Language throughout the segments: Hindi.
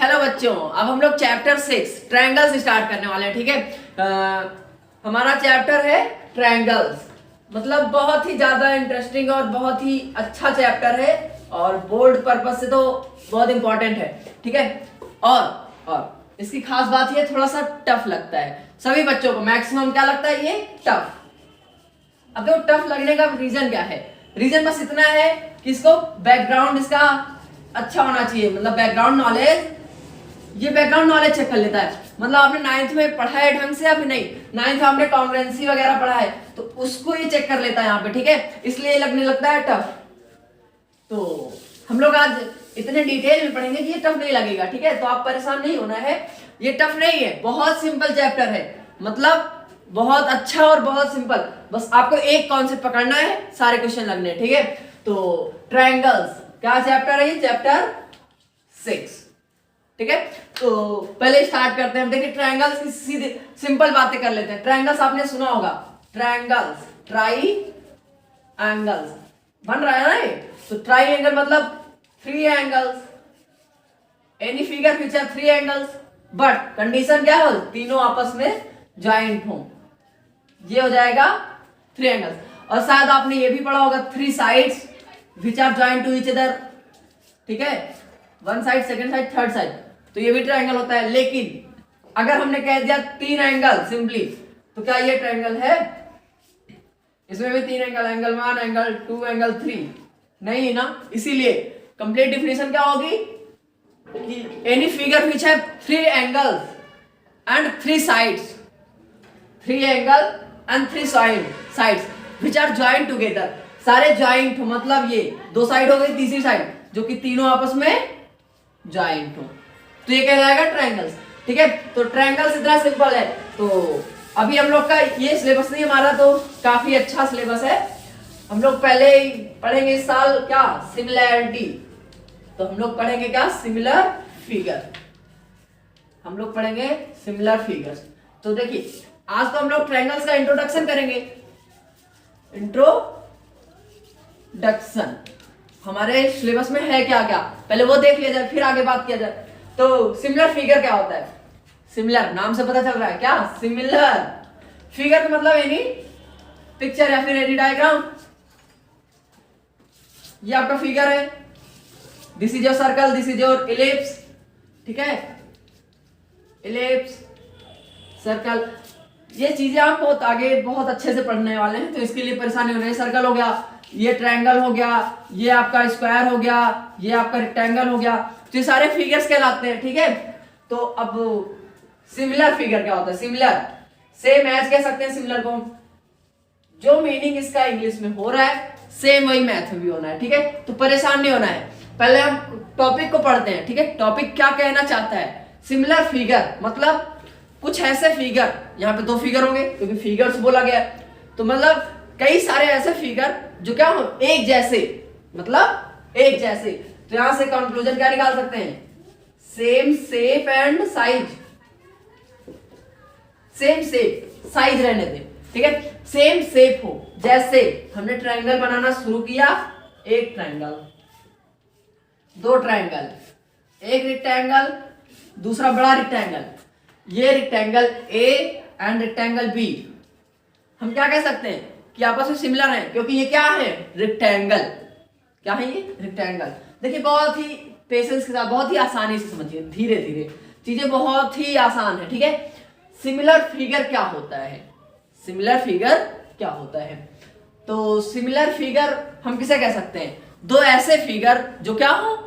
हेलो बच्चों, अब हम लोग चैप्टर 6 ट्रायंगल्स स्टार्ट करने वाले हैं। ठीक है, हमारा चैप्टर है ट्रायंगल्स। मतलब बहुत ही ज्यादा इंटरेस्टिंग और बहुत ही अच्छा चैप्टर है और बोर्ड पर्पस से तो बहुत इंपॉर्टेंट है। ठीक है, और इसकी खास बात ये थोड़ा सा टफ लगता है सभी बच्चों को। मैक्सिमम क्या लगता है, ये टफ। अब देखो टफ लगने का रीजन क्या है। रीजन बस इतना है कि इसको बैकग्राउंड इसका अच्छा होना चाहिए। मतलब बैकग्राउंड नॉलेज, ये बैकग्राउंड नॉलेज चेक कर लेता है। मतलब आपने 9th में पढ़ा है ढंग से या फिर नहीं, 9th में आपने कॉन्ग्रुएंसी वगैरह पढ़ा है तो उसको ये चेक कर लेता है यहाँ पे। ठीक है, इसलिए लगने लगता है टफ। तो हम लोग आज इतने डिटेल में पढ़ेंगे कि ये टफ नहीं लगेगा। ठीक है, तो आप परेशान नहीं होना है, ये टफ नहीं है, बहुत सिंपल चैप्टर है। मतलब बहुत अच्छा और बहुत सिंपल। बस आपको एक कॉन्सेप्ट पकड़ना है, सारे क्वेश्चन लगने हैं। ठीक है, तो ट्रायंगल्स क्या चैप्टर है, ये चैप्टर 6। ठीक है, तो पहले स्टार्ट करते हैं। देखिए ट्रायंगल्स की सीधे सिंपल बातें कर लेते हैं। ट्रायंगल्स आपने सुना होगा, ट्रायंगल्स, ट्राई एंगल्स बन रहा है ना ये। तो ट्राई एंगल मतलब 3 angles, any figure which are 3 angles, but condition क्या हो, तीनों आपस में ज्वाइंट हो, ये हो जाएगा 3 एंगल्स। और शायद आपने ये भी पढ़ा होगा 3 sides which are joint to each other. ठीक है, 1 side, second side, third side, तो ये भी ट्रायंगल होता है। लेकिन अगर हमने कह दिया 3 एंगल सिंपली, तो क्या ये ट्रायंगल है? इसमें भी 3 एंगल, एंगल 1, एंगल 2, एंगल 3 नहीं ना। इसीलिए कंप्लीट डिफिनेशन क्या होगी कि any figure which have 3 angles and 3 sides, 3 angle and 3 sides which are joint together. सारे ज्वाइंट हो, मतलब ये 2 साइड हो गई, तीसरी साइड जो कि तीनों आपस में ज्वाइंट हो, तो ये कहलाएगा ट्रायंगल्स। ठीक है, तो ट्रायंगल्स इतना सिंपल है। तो अभी हम लोग का ये सिलेबस नहीं, हमारा तो काफी अच्छा सिलेबस है। हम लोग पहले ही पढ़ेंगे इस साल क्या, सिमिलैरिटी। तो हम लोग पढ़ेंगे क्या, सिमिलर फिगर। हम लोग पढ़ेंगे सिमिलर फिगर्स। तो देखिए आज तो हम लोग ट्रायंगल्स का इंट्रोडक्शन करेंगे। इंट्रोडक्शन हमारे सिलेबस में है क्या क्या, पहले वो देख लिया जाए, फिर आगे बात किया जाए। तो सिमिलर फिगर क्या होता है? सिमिलर नाम से पता चल रहा है क्या, सिमिलर फिगर का मतलब एनी पिक्चर या फिर एनी डायग्राम। ये आपका फिगर है, this is your circle, this is your ellipse. ठीक है, इलिप्स, सर्कल, ये चीजें आप बहुत आगे बहुत अच्छे से पढ़ने वाले हैं, तो इसके लिए परेशानी होनी है। सर्कल हो गया, ये ट्रायंगल हो गया, ये आपका स्क्वायर हो गया, ये आपका रेक्टेंगल हो गया, तो ये सारे फिगर्स कहलाते हैं। ठीक है, तो अब सिमिलर फिगर क्या होता है? सिमिलर सेम एज कह सकते हैं सिमिलर को। जो मीनिंग इसका इंग्लिश में हो रहा है सेम वही मैथ में भी होना है। ठीक है, तो परेशान नहीं होना है। पहले हम टॉपिक को पढ़ते हैं। ठीक है, टॉपिक क्या कहना चाहता है? सिमिलर फिगर मतलब कुछ ऐसे फिगर, यहाँ पे 2 फिगर होंगे क्योंकि फिगर्स बोला गया, तो मतलब कई सारे ऐसे फिगर जो क्या हो, एक जैसे, मतलब एक जैसे। तो यहां से कंक्लूजन क्या निकाल सकते हैं? Same shape and size. Same shape, size रहने दे। ठीक है, सेम शेप हो। जैसे हमने ट्रायंगल बनाना शुरू किया, एक ट्रायंगल, 2 ट्रायंगल, एक रेक्टेंगल, दूसरा बड़ा रेक्टेंगल, ये rectangle A and rectangle B, हम क्या कह सकते हैं कि आपस में सिमिलर हैं, क्योंकि ये क्या है, रेक्टेंगल। क्या है ये? रेक्टेंगल। देखिए बहुत ही पेशेंस के साथ, बहुत ही आसानी से समझिए, धीरे धीरे, चीजें बहुत ही आसान है। ठीक है, सिमिलर फिगर क्या होता है? सिमिलर फिगर क्या होता है? तो सिमिलर फिगर हम किसे कह सकते हैं? 2 ऐसे फिगर जो क्या हो,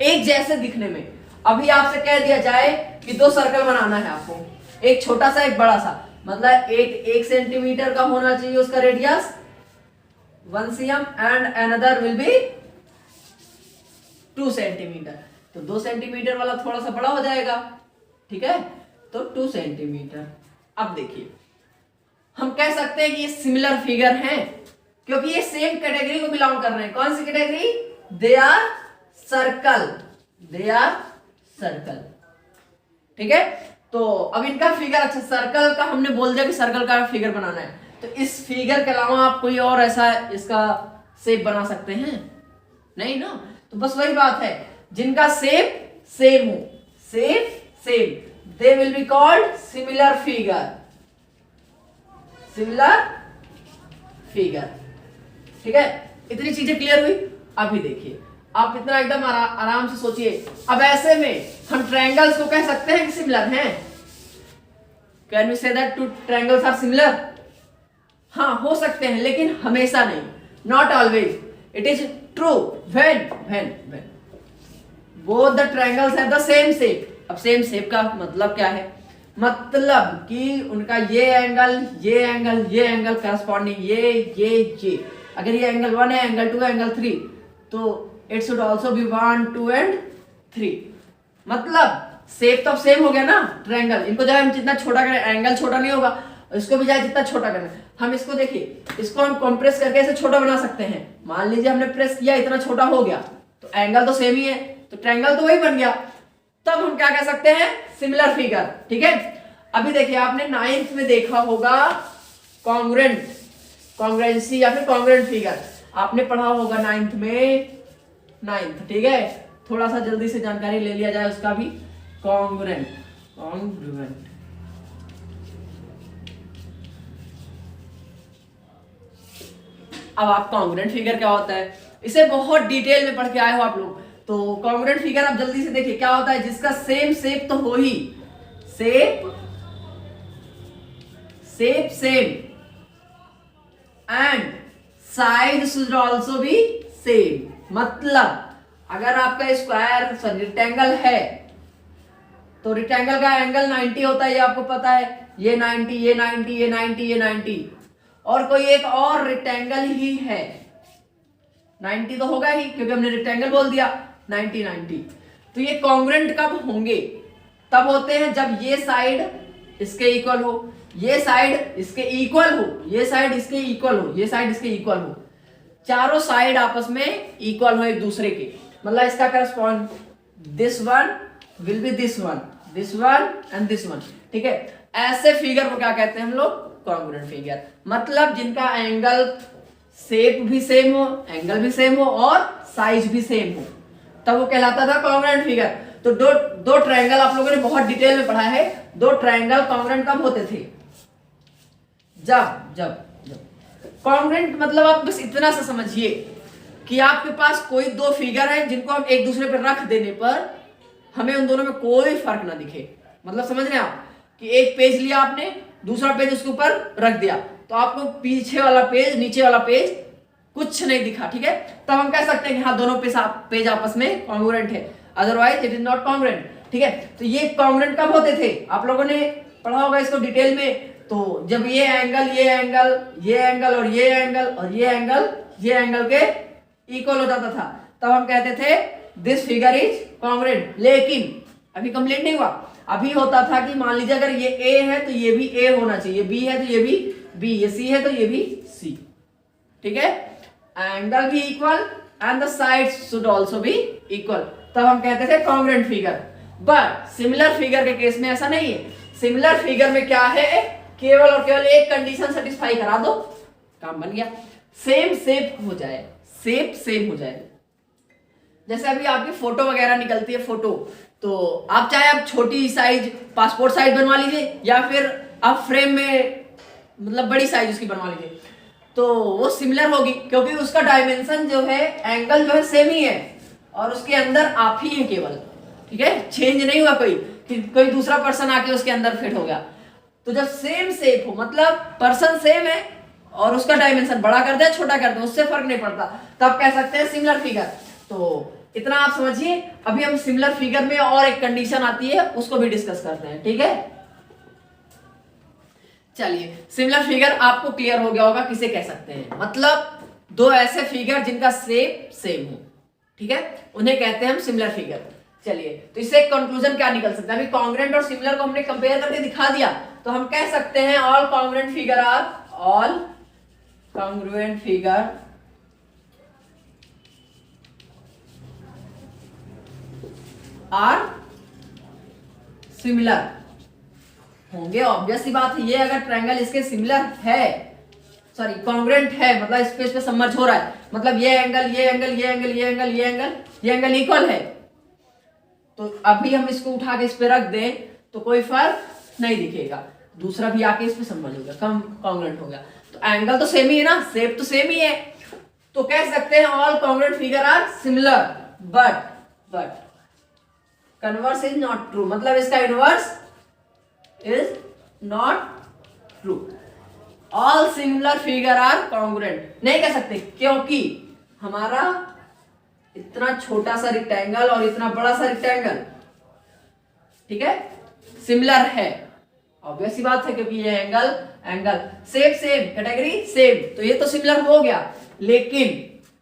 एक जैसे दिखने में। अभी आपसे कह दिया जाए कि 2 सर्कल बनाना है आपको, एक छोटा सा एक बड़ा सा, मतलब एक सेंटीमीटर का होना चाहिए उसका radius 1 cm and another will be 2 centimetre. तो 2 सेंटीमीटर वाला थोड़ा सा बड़ा हो जाएगा। ठीक है, तो 2 सेंटीमीटर। अब देखिए हम कह सकते हैं कि ये सिमिलर फिगर हैं क्योंकि ये सेम कैटेगरी को बिलोंग कर रहे हैं। कौन सी category? They are circle, they are circle. ठीक है, तो अब इनका फिगर, अच्छा सर्कल का हमने बोल दिया कि सर्कल का फिगर बनाना है, तो इस फिगर के अलावा आप कोई और ऐसा इसका शेप बना सकते हैं? नहीं ना। तो बस वही बात है, जिनका शेप सेम हो, same, they will be called similar figure. ठीक है, इतनी चीजें क्लियर हुई। अभी देखिए, आप इतना एकदम आराम से सोचिए। अब ऐसे में हम ट्रायंगल्स को कह सकते हैं कि सिमिलर हैं। Can we say that two triangles are similar? हाँ, हो सकते हैं, लेकिन हमेशा नहीं, not always. It is true when both the triangles have the same shape. अब सेम शेप का मतलब क्या है? मतलब कि उनका ये एंगल करस्पॉन्डिंग ये अगर ये एंगल 1 है, एंगल 2 है, एंगल 3, तो it should also B 1, 2 and 3। मतलब शेप तो सेम हो गया ना ट्रायंगल। इनको जब हम जितना छोटा करें, एंगल छोटा नहीं होगा, इसको भी चाहे जितना छोटा करें, हम इसको देखिए, इसको हम कंप्रेस करके ऐसे छोटा बना सकते हैं। मान लीजिए हमने प्रेस किया, इतना छोटा हो गया, तो एंगल तो सेम ही है, तो ट्रायंगल तो वही बन गया। तब हम क्या कह सकते हैं? Similar figure. ठीक है, अभी देखिए, आपने 9th में देखा होगा कॉन्ग्रुएंसी या फिर कॉन्ग्रुएंट फिगर, आपने पढ़ा होगा 9th में। 9th, ठीक है, थोड़ा सा जल्दी से जानकारी ले लिया जाए उसका भी। कॉन्ग्रुएंट अब आप कॉन्ग्रुएंट फिगर क्या होता है, इसे बहुत डिटेल में पढ़ के आए हो आप लोग। तो कॉन्ग्रुएंट फिगर आप जल्दी से देखिए क्या होता है, जिसका सेम शेप तो हो ही, shape same and side should also be same. मतलब अगर आपका स्क्वायर रेक्टेंगल है, तो रेक्टेंगल का एंगल 90 होता है, ये आपको पता है। ये 90, ये 90, ये 90, ये 90, और कोई एक और रेक्टेंगल ही है, 90 तो होगा ही, क्योंकि हमने रेक्टेंगल बोल दिया। 90 90, तो ये कॉन्ग्रुएंट कब होंगे? तब होते हैं जब ये साइड इसके इक्वल हो, ये साइड इसके इक्वल हो, ये साइड इसके इक्वल हो, ये साइड इसके इक्वल हो, चारों साइड आपस में इक्वल हो एक दूसरे के। मतलब इसका correspond this one will be this one and this one. ठीक है, ऐसे फिगर को क्या कहते हैं हम लोग? Congruent figure. मतलब जिनका एंगल शेप भी सेम हो, एंगल भी सेम हो और साइज भी सेम हो, तब वो कहलाता था कॉन्ग्रुएंट फिगर। तो दो ट्रायंगल आप लोगों ने बहुत डिटेल में पढ़ा है। दो ट्रायंगल कॉन्ग्रुएंट कब होते थे? जब कॉन्ग्रुएंट मतलब आप बस इतना सा समझिए कि आपके पास कोई दो फिगर है जिनको हम एक दूसरे पर रख देने पर हमें उन दोनों में कोई फर्क ना दिखे। मतलब समझ रहे हैं आप कि एक पेज लिया आपने, दूसरा पेज उसके ऊपर रख दिया, तो आपको पीछे वाला पेज, नीचे वाला पेज कुछ नहीं दिखा। ठीक है, तब हम कह सकते हैं कि हाँ, दोनों पेज आपस में कॉन्ग्रुएंट है, otherwise it is not congruent. ठीक है, तो ये कॉन्ग्रुएंट कब होते थे? आप लोगों ने पढ़ा होगा इसको डिटेल में। तो जब ये एंगल और ये एंगल के इक्वल हो जाता था, तब हम कहते थे दिस फिगर इज कॉन्ग्रुएंट। लेकिन अभी कंप्लीट नहीं हुआ। अभी होता था कि मान लीजिए अगर ये ए है तो ये भी ए होना चाहिए, बी है तो ये भी बी, ये सी है तो ये भी सी। ठीक है, एंगल भी equal and the sides should also B equal, तब हम कहते थे congruent figure. But similar figure के केस में ऐसा नहीं है। सिमिलर फिगर में क्या है, केवल और केवल एक कंडीशन सेटिस्फाई करा दो, काम बन गया। सेम शेप हो जाए, शेप सेम हो जाए। जैसे अभी आपकी फोटो वगैरह निकलती है, फोटो, तो आप चाहे आप छोटी साइज पासपोर्ट साइज बनवा लीजिए या फिर आप फ्रेम में मतलब बड़ी साइज उसकी बनवा लीजिए, तो वो सिमिलर होगी क्योंकि उसका डायमेंशन जो है, एंगल जो है सेम ही है और उसके अंदर आप ही हैं केवल। ठीक है, चेंज नहीं हुआ कोई दूसरा पर्सन आके उसके अंदर फिट हो गया। तो जब सेम शेप हो, मतलब पर्सन सेम है और उसका डायमेंशन बड़ा कर दे छोटा कर दे, उससे फर्क नहीं पड़ता, तब कह सकते हैं सिमिलर फिगर। तो इतना आप समझिए। अभी हम सिमिलर फिगर में और एक कंडीशन आती है, उसको भी डिस्कस करते हैं। ठीक है, चलिए, सिमिलर फिगर आपको क्लियर हो गया होगा किसे कह सकते हैं। मतलब दो ऐसे फिगर जिनका शेप सेम हो, ठीक है, उन्हें कहते हैं हम सिमिलर फिगर। चलिए, तो इससे एक कंक्लूजन क्या निकल सकता है? अभी कॉन्ग्रुएंट और सिमिलर को हमने कंपेयर करके दिखा दिया, तो हम कह सकते हैं all congruent figure are similar होंगे। ऑब्वियस सी बात है, ये अगर ट्रायंगल इसके सिमिलर है, सॉरी कॉन्ग्रुएंट है, मतलब स्पेस पे सबमर्ज हो रहा है, मतलब ये एंगल इक्वल है, तो तो अभी हम इसको उठा के इस पे रख दें तो कोई फर्क नहीं दिखेगा, दूसरा भी आके इस पे संबंध हो गया, कम कॉन्ग्रुएंट हो गया। तो एंगल तो सेम ही है ना, शेप तो सेम ही है, तो कह सकते हैं all congruent figure are similar, but converse is not true, मतलब इसका inverse is not true. All similar figure are congruent नहीं कह सकते, क्योंकि हमारा इतना छोटा सा रेक्टेंगल और इतना बड़ा सा रेक्टेंगल, ठीक है, सिमिलर है, ऑब्वियस सी बात है, क्योंकि ये एंगल सेम कैटेगरी सेम, तो ये तो सिमिलर हो गया। लेकिन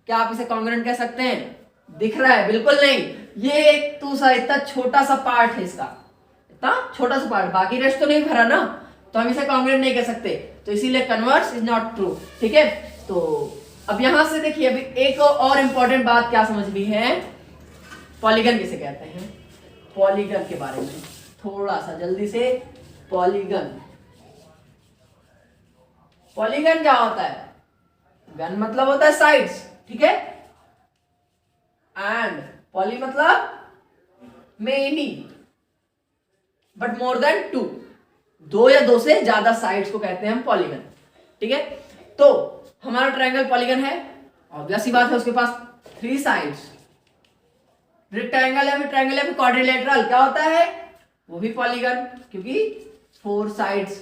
क्या आप इसे कॉन्ग्रुएंट कह सकते हैं? दिख रहा है? बिल्कुल नहीं, ये एक तो सा इतना छोटा सा पार्ट है इसका, इतना छोटा सा पार्ट, बाकी रेस्ट तो नहीं भरा ना, तो हम इसे कॉन्ग्रुएंट नहीं कह सकते, तो इसीलिए कन्वर्स इज नॉट ट्रू। ठीक है, तो अब यहां से देखिए, अभी एक और इंपॉर्टेंट बात क्या समझ में है, पॉलीगन किसे कहते हैं, पॉलीगन के बारे में थोड़ा सा जल्दी से। पॉलीगन क्या होता है? गन मतलब होता है साइड्स, ठीक है, एंड पॉली मतलब many but more than two, दो या दो से ज्यादा साइड्स को कहते हैं हम पॉलीगन। ठीक है, तो हमारा ट्रायंगल पॉलीगन है, ऑब्वियस सी बात है, उसके पास 3 साइड्स। रेक्टेंगल या फिर ट्रायंगल या फिर क्वाड्रिलेटरल क्या होता है? वो भी पॉलीगन, क्योंकि 4 साइड्स।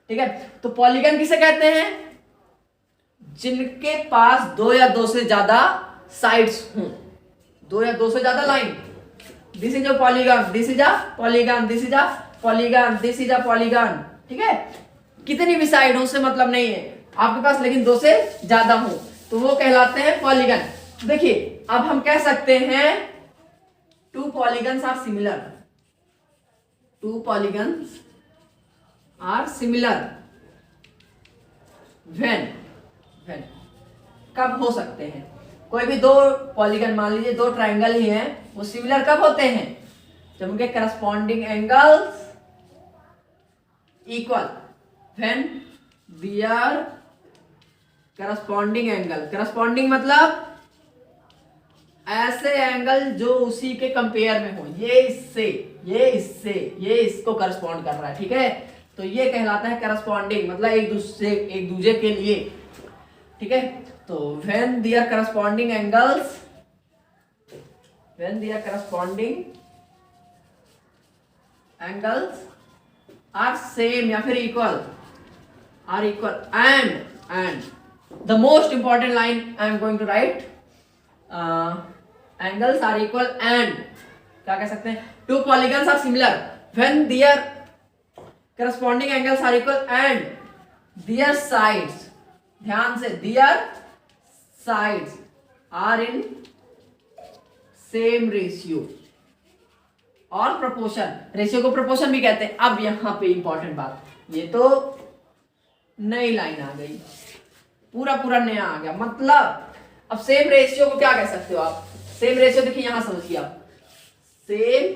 ठीक है, तो पॉलीगन किसे कहते हैं? जिनके पास 2 या 2 से ज्यादा साइड्स हों, 2 या 2 से ज्यादा line. This is a polygon, this is a polygon, this is a polygon, this is a polygon. ठीक है, कितनी भी साइड हो उससे मतलब नहीं है आपके पास, लेकिन 2 से ज्यादा हो तो वो कहलाते हैं पॉलीगन। देखिए, अब हम कह सकते हैं 2 polygons are similar, 2 polygons are similar when कब हो सकते हैं? कोई भी 2 पॉलीगन, मान लीजिए 2 ट्रायंगल ही हैं, वो सिमिलर कब होते हैं? जब उनके corresponding angles equal, when their corresponding angle, corresponding मतलब ऐसे एंगल जो उसी के कंपेयर में हो, ये इससे, ये इससे, ये इसको करस्पॉन्ड कर रहा है। ठीक है, तो ये कहलाता है करस्पॉन्डिंग, मतलब एक दूसरे के लिए। ठीक है, तो when their corresponding angles are same या फिर equal and the most important line I am going to write, angles are equal and क्या कह सकते हैं? 2 polygons are similar when their corresponding angles are equal and their sides, ध्यान से, their sides are in same ratio और proportion, रेशियो को proportion भी कहते हैं। अब यहां पे इंपॉर्टेंट बात, ये तो नई लाइन आ गई, पूरा नया आ गया, मतलब अब सेम रेशियो को क्या कह सकते हो आप? सेम रेशियो देखिए यहां समझिए आप, सेम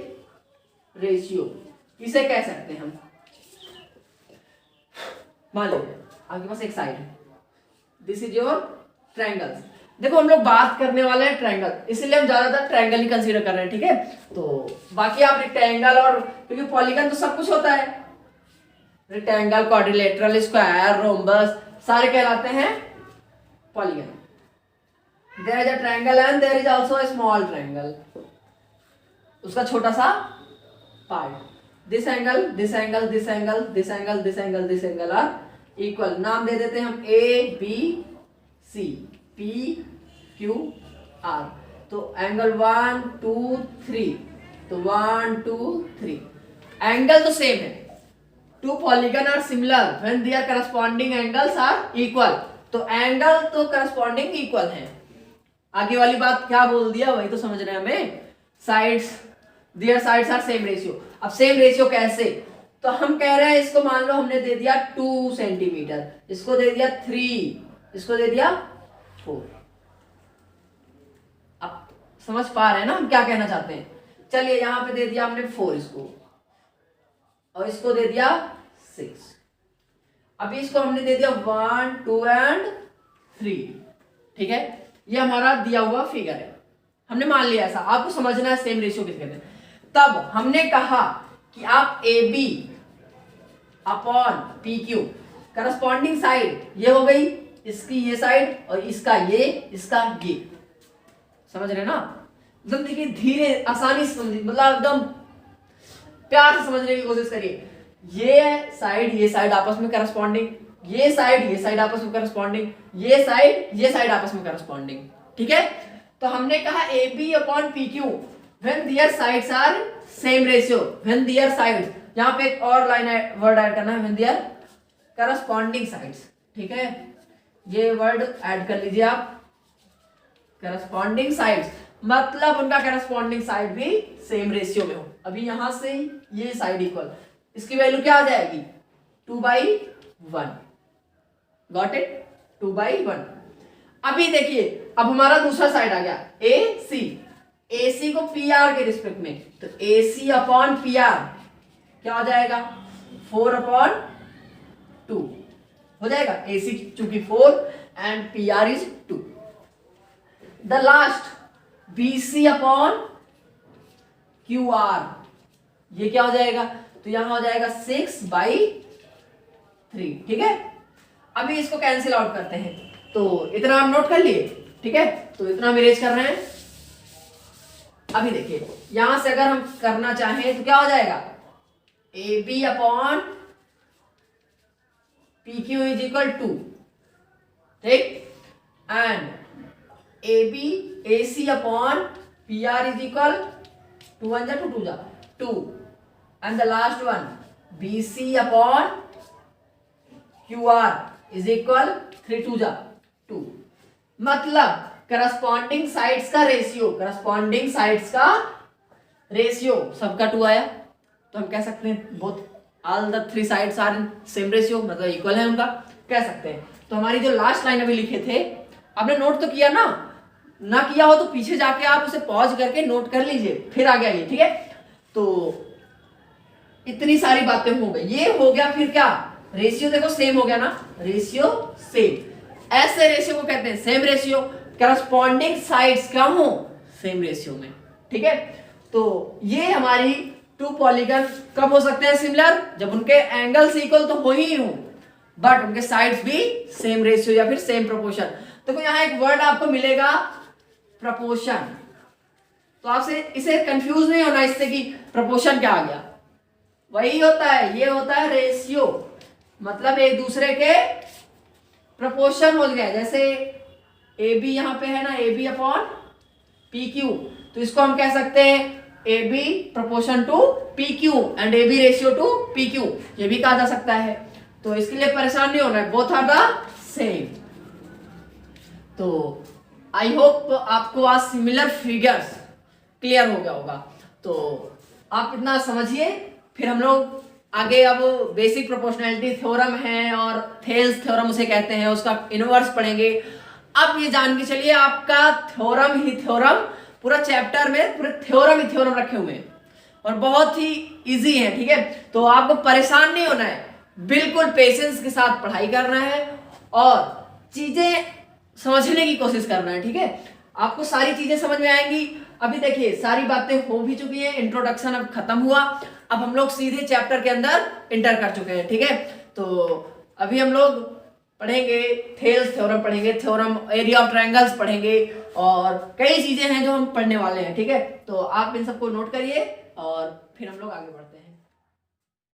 रेशियो किसे कह सकते हैं हम? मान लीजिए आपके पास एक साइड है, दिस इज योर ट्रायंगल। देखो, हम लोग बात करने वाले हैं ट्रायंगल, इसीलिए हम ज्यादातर ट्रायंगल ही कंसीडर कर रहे हैं। ठीक है, तो बाकी आप रेक्टेंगल और, क्योंकि पॉलीगन तो सब कुछ होता है, रेक्टेंगल, क्वाड्रिलेटरल, स्क्वायर, रोम्बस, सारे कहलाते हैं polygon. There is a triangle and there is also a small triangle, उसका छोटा सा part. This angle, this angle, this angle, this angle, this angle, this angle are equal. नाम दे देते हैं हम A B C, P Q R. तो एंगल 1 2 3, तो 1 2 3, एंगल तो सेम है। 2 polygon are similar when their corresponding angles are equal, तो एंगल तो करस्पॉन्डिंग इक्वल है। आगे वाली बात क्या बोल दिया वही तो समझ रहे हैं हमें, sides, their sides are same ratio. अब सेम रेशियो कैसे? तो हम कह रहे हैं, इसको मान लो हमने दे दिया 2 सेंटीमीटर, इसको दे दिया 3, इसको दे दिया 4। अब समझ पा रहे हैं ना हम क्या कहना चाहते हैं? चलिए, यहां पे दे दिया हमने 4 इसको, और इसको दे दिया 6। अभी इसको हमने दे दिया 1 2 एंड 3। ठीक है, ये हमारा दिया हुआ फिगर है, हमने मान लिया ऐसा। आपको समझना है सेम रेशियो किसे कहते हैं। तब हमने कहा कि आप AB upon PQ corresponding side, ये हो गई इसकी ये साइड और इसका ये, समझ रहे ना? एकदम देखिए धीरे आसानी से समझिए, मतलब एकदम प्यार से समझने की कोशिश करिए। ये साइड आपस में करस्पॉन्डिंग, ये साइड आपस में करस्पॉन्डिंग, ये साइड आपस में करस्पॉन्डिंग, ठीक है? तो हमने कहा AB upon PQ when their sides are same ratio, when their sides, यहां पे एक और लाइन वर्ड ऐड करना है, व्हेन देयर करस्पॉन्डिंग साइड्स, ठीक है? ये वर्ड ऐड कर लीजिए आप, करस्पॉन्डिंग साइड्स, मतलब उनका करस्पॉन्डिंग साइड भी सेम रेशियो में हो। अभी यहां से ये साइड इक्वल, इसकी वैल्यू क्या आ जाएगी 2/1, गॉट इट, 2/1। अभी देखिए अब हमारा दूसरा साइड आ गया AC को PR के रिस्पेक्ट में, तो AC अपॉन PR क्या हो जाएगा 4/2 हो जाएगा। AC चूंकि 4 and PR is 2। The last BC upon QR, ये क्या हो जाएगा, तो यहां हो जाएगा 6/3, ठीक है? अभी इसको कैंसिल आउट करते हैं, तो इतना हम नोट कर लिए, ठीक है? तो इतना हम इरेज कर रहे हैं। अभी देखिए यहां से अगर हम करना चाहें तो क्या हो जाएगा, AB upon PQ is equal 2, ठीक? And AC upon PR is equal 2 1 जा 2 2 जा 2, and the last one BC upon QR is equal 3 2 जा 2। मतलब करस्पॉन्डिंग साइड्स का रेशियो सबका 2 आया, तो हम कह सकते हैं both all the 3 sides are in same ratio, मतलब इक्वल है उनका, कह सकते हैं। तो हमारी जो लास्ट लाइन अभी लिखे थे, आपने नोट तो किया ना किया हो तो पीछे जाके आप उसे पॉज करके नोट कर लीजिए, फिर आगे आइए, ठीक है? तो इतनी सारी बातें हो गई, ये हो गया। फिर क्या, रेशियो देखो सेम हो गया ना, रेशियो सेम, ऐसे रेशियो को कहते हैं सेम रेशियो, करस्पॉन्डिंग साइड्स क्या हो सेम रेशियो में, ठीक है? तो ये हमारी 2 पॉलीगन कब हो सकते हैं सिमिलर, जब उनके एंगल्स इक्वल तो हो ही हो, बट उनके साइड्स भी सेम रेशियो या फिर सेम प्रोपोर्शन। देखो यहां एक वर्ड आपको मिलेगा प्रोपोर्शन, तो आपसे इसे कंफ्यूज नहीं होना इससे कि प्रोपोर्शन क्या आ गया, वही होता है, ये होता है रेशियो, मतलब एक दूसरे के प्रोपोर्शन हो गया। जैसे AB यहां पे है ना, AB अपॉन PQ, तो इसको हम कह सकते हैं AB proportion to PQ and AB ratio to PQ, ये भी कहा जा सकता है। तो इसके लिए परेशान नहीं होना है, बोथ आर द सेम। तो आई होप आपको आज सिमिलर फिगर्स क्लियर हो गया होगा, तो आप इतना समझिए। फिर हम लोग आगे अब बेसिक प्रोपोर्शनैलिटी थ्योरम है और थेल्स थ्योरम उसे कहते हैं, उसका इनवर्स पढ़ेंगे। अब ये जान के चलिए आपका थ्योरम ही थ्योरम, पूरा चैप्टर में पूरे थ्योरम ही थ्योरम रखे हुए हैं और बहुत ही इजी है, ठीक है? तो आपको परेशान नहीं होना है, बिल्कुल पेशेंस के साथ पढ़ाई करना है और चीजें समझने की कोशिश करना है, ठीक है? आपको सारी चीजें समझ में आएंगी। अभी देखिए सारी बातें हो भी चुकी हैं, इंट्रोडक्शन अब खत्म हुआ, अब हम लोग सीधे चैप्टर के अंदर इंटर कर चुके हैं, ठीक है? तो अभी हम लोग पढ़ेंगे थेल्स थ्योरम, पढ़ेंगे थ्योरम एरिया ऑफ ट्रायंगल्स पढ़ेंगे और कई चीजें हैं जो हम पढ़ने वाले हैं, ठीक है? तो आप इन सबको नोट करिए और फिर हम लोग आगे बढ़ते हैं।